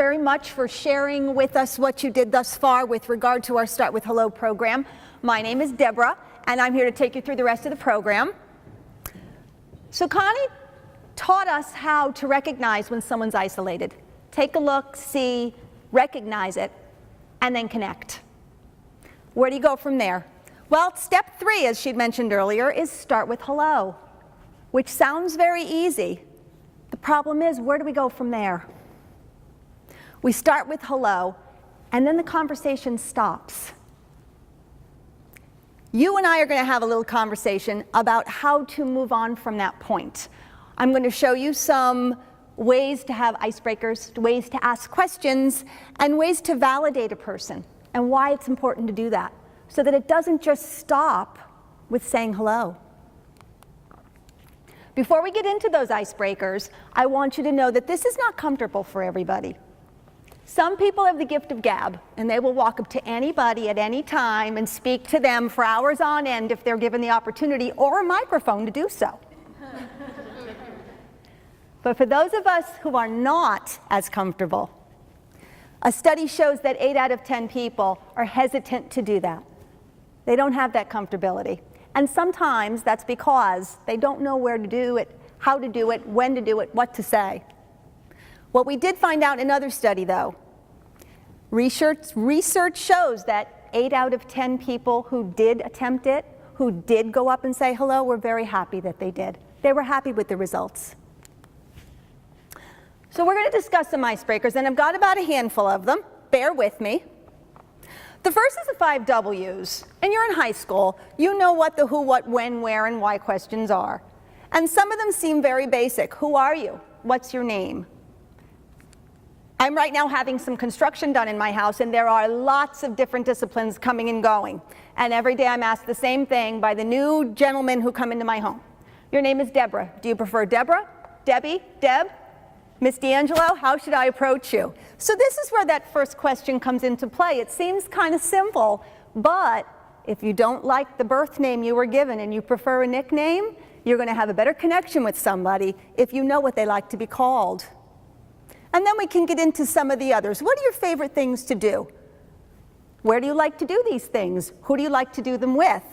very much for sharing with us what you did thus far with regard to our Start with Hello program. My name is Deborah, and I'm here to take you through the rest of the program. So Connie taught us how to recognize when someone's isolated. Take a look, see, recognize it, and then connect. Where do you go from there? Well, step 3, as she'd mentioned earlier, is start with hello, which sounds very easy. The problem is, where do we go from there? We start with hello, and then the conversation stops. You and I are going to have a little conversation about how to move on from that point. I'm going to show you some ways to have icebreakers, ways to ask questions, and ways to validate a person, and why it's important to do that, so that it doesn't just stop with saying hello. Before we get into those icebreakers, I want you to know that this is not comfortable for everybody. Some people have the gift of gab, and they will walk up to anybody at any time and speak to them for hours on end if they're given the opportunity or a microphone to do so. But for those of us who are not as comfortable, a study shows that 8 out of 10 people are hesitant to do that. They don't have that comfortability. And sometimes that's because they don't know where to do it, how to do it, when to do it, what to say. What we did find out in another study, though, research shows that 8 out of 10 people who did attempt it, who did go up and say hello, were very happy that they did. They were happy with the results. So we're going to discuss some icebreakers, and I've got about a handful of them. Bear with me. The first is the 5 W's, and you're in high school. You know what the who, what, when, where, and why questions are. And some of them seem very basic. Who are you? What's your name? I'm right now having some construction done in my house, and there are lots of different disciplines coming and going. And every day I'm asked the same thing by the new gentlemen who come into my home. Your name is Deborah. Do you prefer Deborah, Debbie, Deb, Miss D'Angelo? How should I approach you? So this is where that first question comes into play. It seems kind of simple, but if you don't like the birth name you were given and you prefer a nickname, you're going to have a better connection with somebody if you know what they like to be called. And then we can get into some of the others. What are your favorite things to do? Where do you like to do these things? Who do you like to do them with?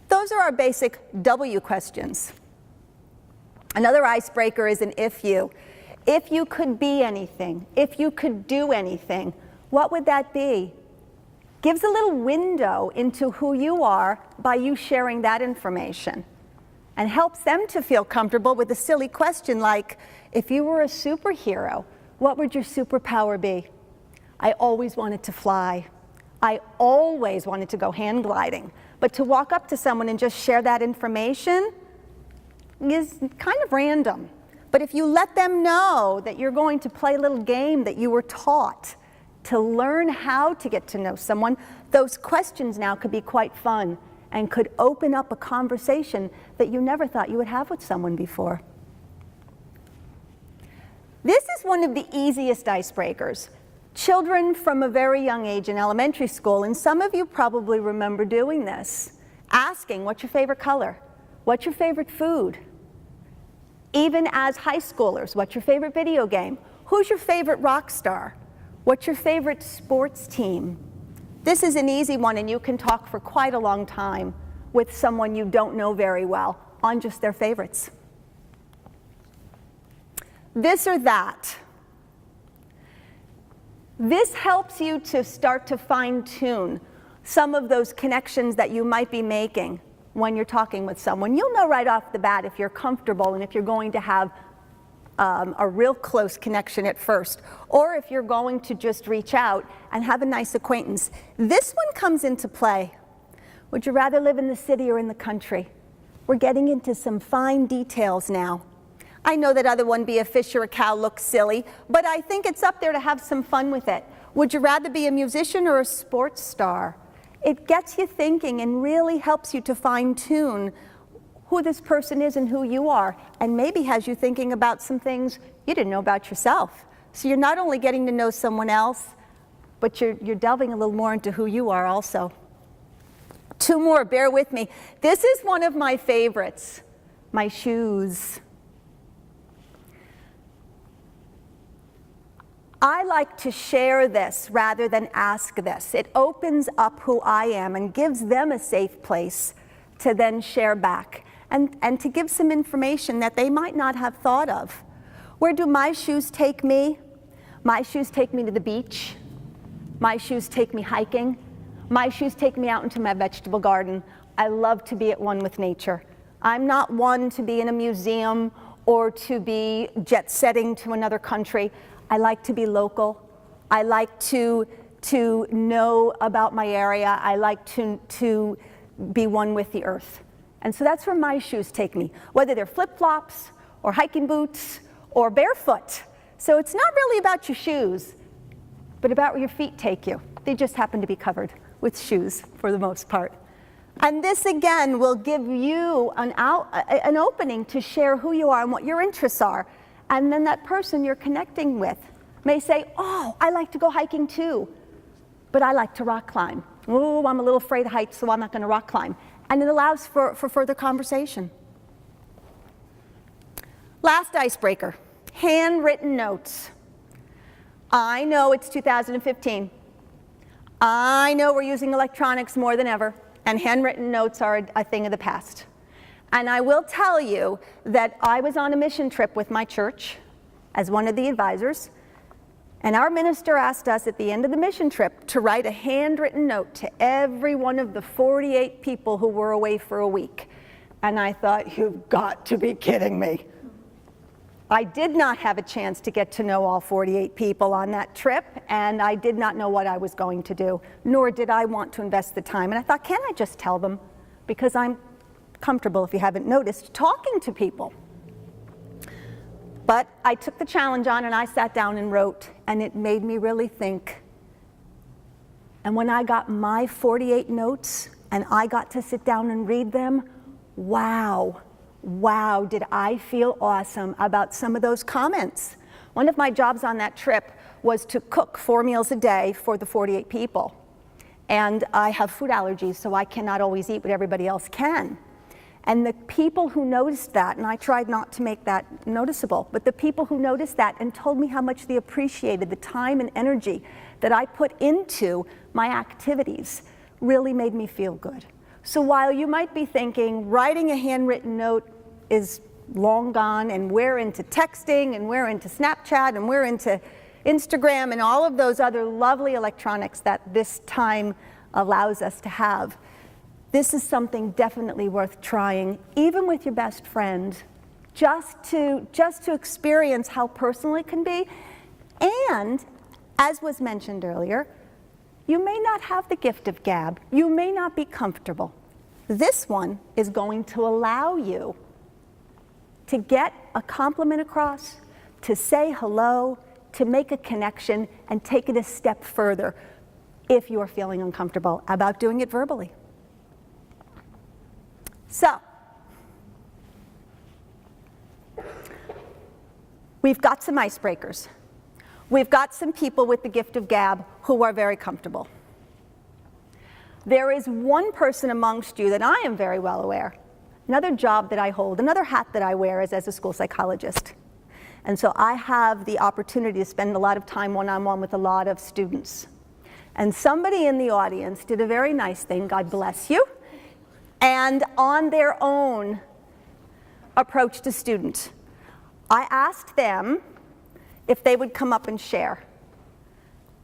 Those are our basic W questions. Another icebreaker is an if you. If you could be anything, if you could do anything, what would that be? Gives a little window into who you are by you sharing that information, and helps them to feel comfortable with a silly question like, if you were a superhero, what would your superpower be? I always wanted to fly. I always wanted to go hang gliding. But to walk up to someone and just share that information is kind of random. But if you let them know that you're going to play a little game that you were taught to learn how to get to know someone, those questions now could be quite fun and could open up a conversation that you never thought you would have with someone before. This is one of the easiest icebreakers. Children from a very young age in elementary school, and some of you probably remember doing this, asking, what's your favorite color? What's your favorite food? Even as high schoolers, what's your favorite video game? Who's your favorite rock star? What's your favorite sports team? This is an easy one, and you can talk for quite a long time with someone you don't know very well on just their favorites. This or that. This helps you to start to fine-tune some of those connections that you might be making when you're talking with someone. You'll know right off the bat if you're comfortable and if you're going to have a real close connection at first, or if you're going to just reach out and have a nice acquaintance. This one comes into play. Would you rather live in the city or in the country? We're getting into some fine details now. I know that other one, be a fish or a cow, looks silly, but I think it's up there to have some fun with it. Would you rather be a musician or a sports star? It gets you thinking and really helps you to fine-tune who this person is and who you are, and maybe has you thinking about some things you didn't know about yourself. So you're not only getting to know someone else, but you're delving a little more into who you are also. 2 more, bear with me. This is one of my favorites, my shoes. I like to share this rather than ask this. It opens up who I am and gives them a safe place to then share back and to give some information that they might not have thought of. Where do my shoes take me? My shoes take me to the beach. My shoes take me hiking. My shoes take me out into my vegetable garden. I love to be at one with nature. I'm not one to be in a museum or to be jet-setting to another country. I like to be local. I like to know about my area. I like to be one with the earth. And so that's where my shoes take me, whether they're flip-flops or hiking boots or barefoot. So it's not really about your shoes, but about where your feet take you. They just happen to be covered with shoes for the most part. And this again will give you an opening to share who you are and what your interests are. And then that person you're connecting with may say, oh, I like to go hiking too, but I like to rock climb. Oh, I'm a little afraid of heights, so I'm not going to rock climb. And it allows for further conversation. Last icebreaker, handwritten notes. I know it's 2015. I know we're using electronics more than ever, and handwritten notes are a thing of the past. And I will tell you that I was on a mission trip with my church as one of the advisors, and our minister asked us at the end of the mission trip to write a handwritten note to every one of the 48 people who were away for a week. And I thought, you've got to be kidding me. I did not have a chance to get to know all 48 people on that trip, and I did not know what I was going to do, nor did I want to invest the time. And I thought, can't I just tell them? Because I'm comfortable, if you haven't noticed, talking to people. But I took the challenge on and I sat down and wrote, and it made me really think. And when I got my 48 notes and I got to sit down and read them, wow, did I feel awesome about some of those comments. One of my jobs on that trip was to cook 4 meals a day for the 48 people. And I have food allergies, so I cannot always eat what everybody else can. And the people who noticed that, and I tried not to make that noticeable, but the people who noticed that and told me how much they appreciated the time and energy that I put into my activities really made me feel good. So while you might be thinking writing a handwritten note is long gone, and we're into texting, and we're into Snapchat, and we're into Instagram, and all of those other lovely electronics that this time allows us to have, this is something definitely worth trying, even with your best friend, just to experience how personal it can be. And, as was mentioned earlier, you may not have the gift of gab. You may not be comfortable. This one is going to allow you to get a compliment across, to say hello, to make a connection, and take it a step further if you are feeling uncomfortable about doing it verbally. So, we've got some icebreakers. We've got some people with the gift of gab who are very comfortable. There is one person amongst you that I am very well aware. Another job that I hold, another hat that I wear is as a school psychologist. And so I have the opportunity to spend a lot of time one-on-one with a lot of students. And somebody in the audience did a very nice thing, God bless you, and on their own approached a student. I asked them if they would come up and share.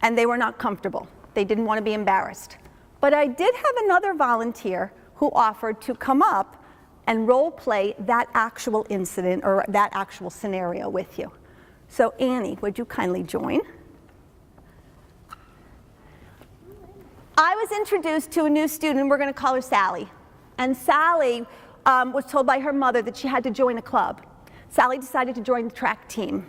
And they were not comfortable. They didn't want to be embarrassed. But I did have another volunteer who offered to come up and role play that actual incident or that actual scenario with you. So Annie, would you kindly join? I was introduced to a new student, we're going to call her Sally. And Sally was told by her mother that she had to join a club. Sally decided to join the track team.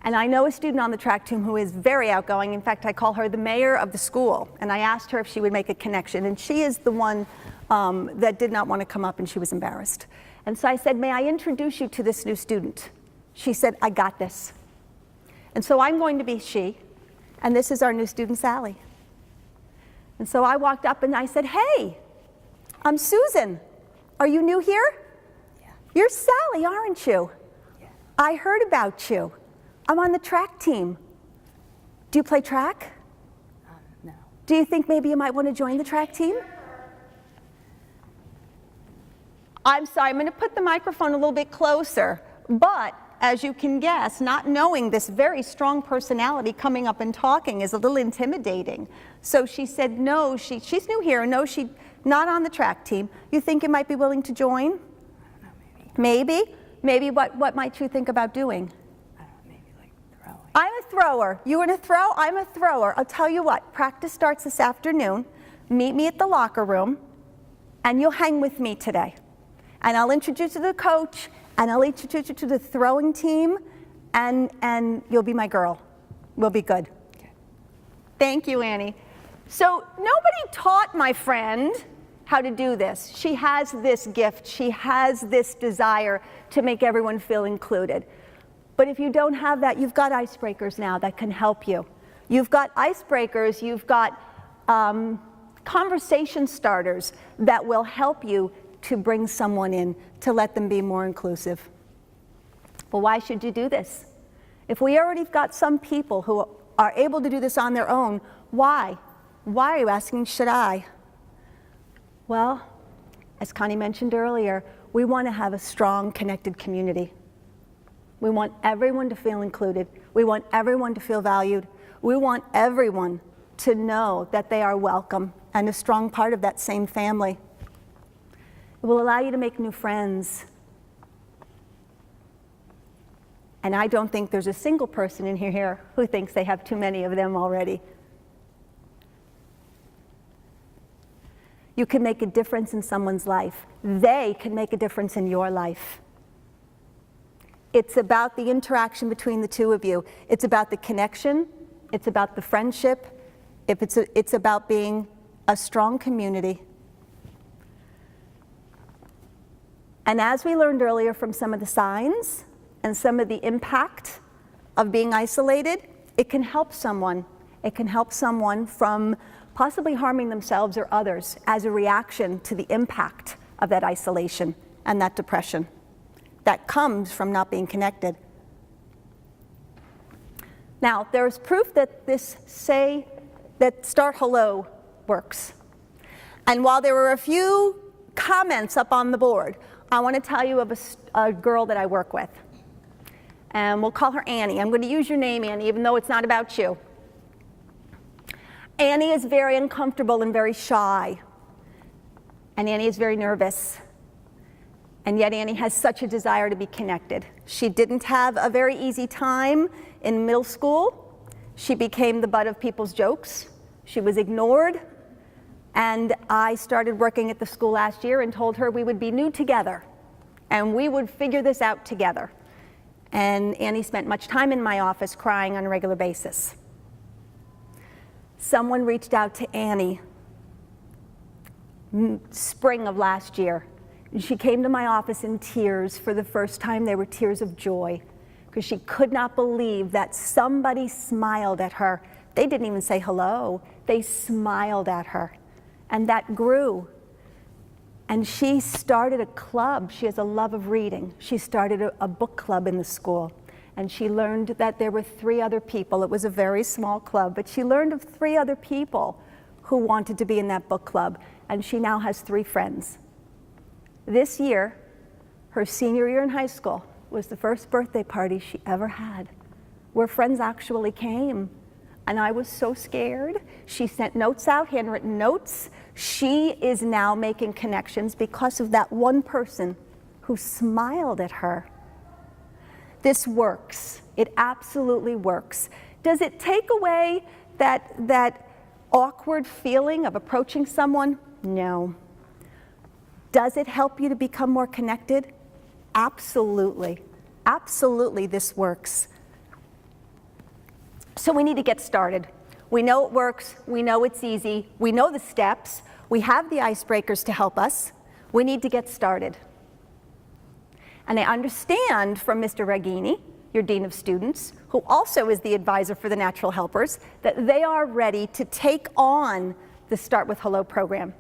And I know a student on the track team who is very outgoing. In fact, I call her the mayor of the school. And I asked her if she would make a connection. And she is the one that did not want to come up, and she was embarrassed. And so I said, may I introduce you to this new student? She said, I got this. And so I'm going to be she. And this is our new student, Sally. And so I walked up and I said, hey, I'm Susan. Are you new here? Yeah. You're Sally, aren't you? Yeah. I heard about you. I'm on the track team. Do you play track? No. Do you think maybe you might want to join the track team? I'm sorry, I'm going to put the microphone a little bit closer, but as you can guess, not knowing this very strong personality coming up and talking is a little intimidating. So she said no, she's new here, no, she's not on the track team. You think you might be willing to join? I don't know, maybe. Maybe? Maybe what might you think about doing? I don't know, maybe like throwing. I'm a thrower. You want to throw? I'm a thrower. I'll tell you what, practice starts this afternoon. Meet me at the locker room, and you'll hang with me today. And I'll introduce you to the coach, and I'll introduce you to the throwing team, and you'll be my girl. We'll be good. Okay. Thank you, Annie. So nobody taught my friend how to do this. She has this gift. She has this desire to make everyone feel included. But if you don't have that, you've got icebreakers now that can help you. You've got icebreakers, you've got conversation starters that will help you to bring someone in, to let them be more inclusive. Well, why should you do this? If we already got some people who are able to do this on their own, why? Why are you asking, should I? Well, as Connie mentioned earlier, we want to have a strong, connected community. We want everyone to feel included. We want everyone to feel valued. We want everyone to know that they are welcome and a strong part of that same family. It will allow you to make new friends. And I don't think there's a single person in here who thinks they have too many of them already. You can make a difference in someone's life. They can make a difference in your life. It's about the interaction between the two of you. It's about the connection. It's about the friendship. It's about being a strong community. And as we learned earlier from some of the signs and some of the impact of being isolated, it can help someone. It can help someone from possibly harming themselves or others as a reaction to the impact of that isolation and that depression that comes from not being connected. Now, there is proof that this Start Hello works. And while there were a few comments up on the board, I want to tell you of a girl that I work with. And we'll call her Annie. I'm going to use your name, Annie, even though it's not about you. Annie is very uncomfortable and very shy. And Annie is very nervous. And yet Annie has such a desire to be connected. She didn't have a very easy time in middle school. She became the butt of people's jokes. She was ignored. And I started working at the school last year and told her we would be new together and we would figure this out together. And Annie spent much time in my office crying on a regular basis. Someone reached out to Annie spring of last year. And she came to my office in tears. For the first time, they were tears of joy because she could not believe that somebody smiled at her. They didn't even say hello. They smiled at her. And that grew. And she started a club. She has a love of reading. She started a book club in the school. And she learned that there were 3 other people. It was a very small club, but she learned of 3 other people who wanted to be in that book club. And she now has 3 friends. This year, her senior year in high school, was the first birthday party she ever had, where friends actually came. And I was so scared. She sent notes out, handwritten notes. She is now making connections because of that one person who smiled at her. This works. It absolutely works. Does it take away that awkward feeling of approaching someone? No. Does it help you to become more connected? Absolutely. Absolutely, this works. So we need to get started. We know it works. We know it's easy. We know the steps. We have the icebreakers to help us. We need to get started. And I understand from Mr. Raghini, your Dean of Students, who also is the advisor for the Natural Helpers, that they are ready to take on the Start with Hello program.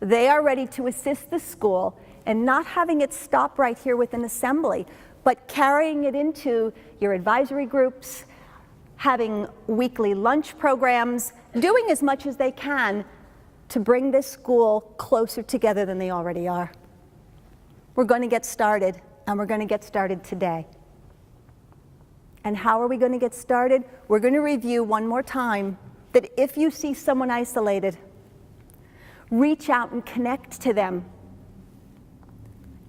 They are ready to assist the school in not having it stop right here with an assembly, but carrying it into your advisory groups, having weekly lunch programs, doing as much as they can to bring this school closer together than they already are. We're going to get started, and we're going to get started today. And how are we going to get started? We're going to review one more time that if you see someone isolated, reach out and connect to them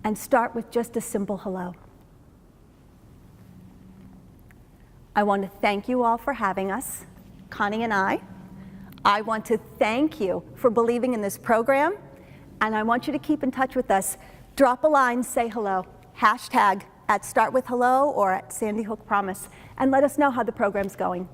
and start with just a simple hello. I want to thank you all for having us, Connie and I. I want to thank you for believing in this program, and I want you to keep in touch with us. Drop a line, say hello, hashtag @StartWithHello or @Sandy Hook Promise, and let us know how the program's going.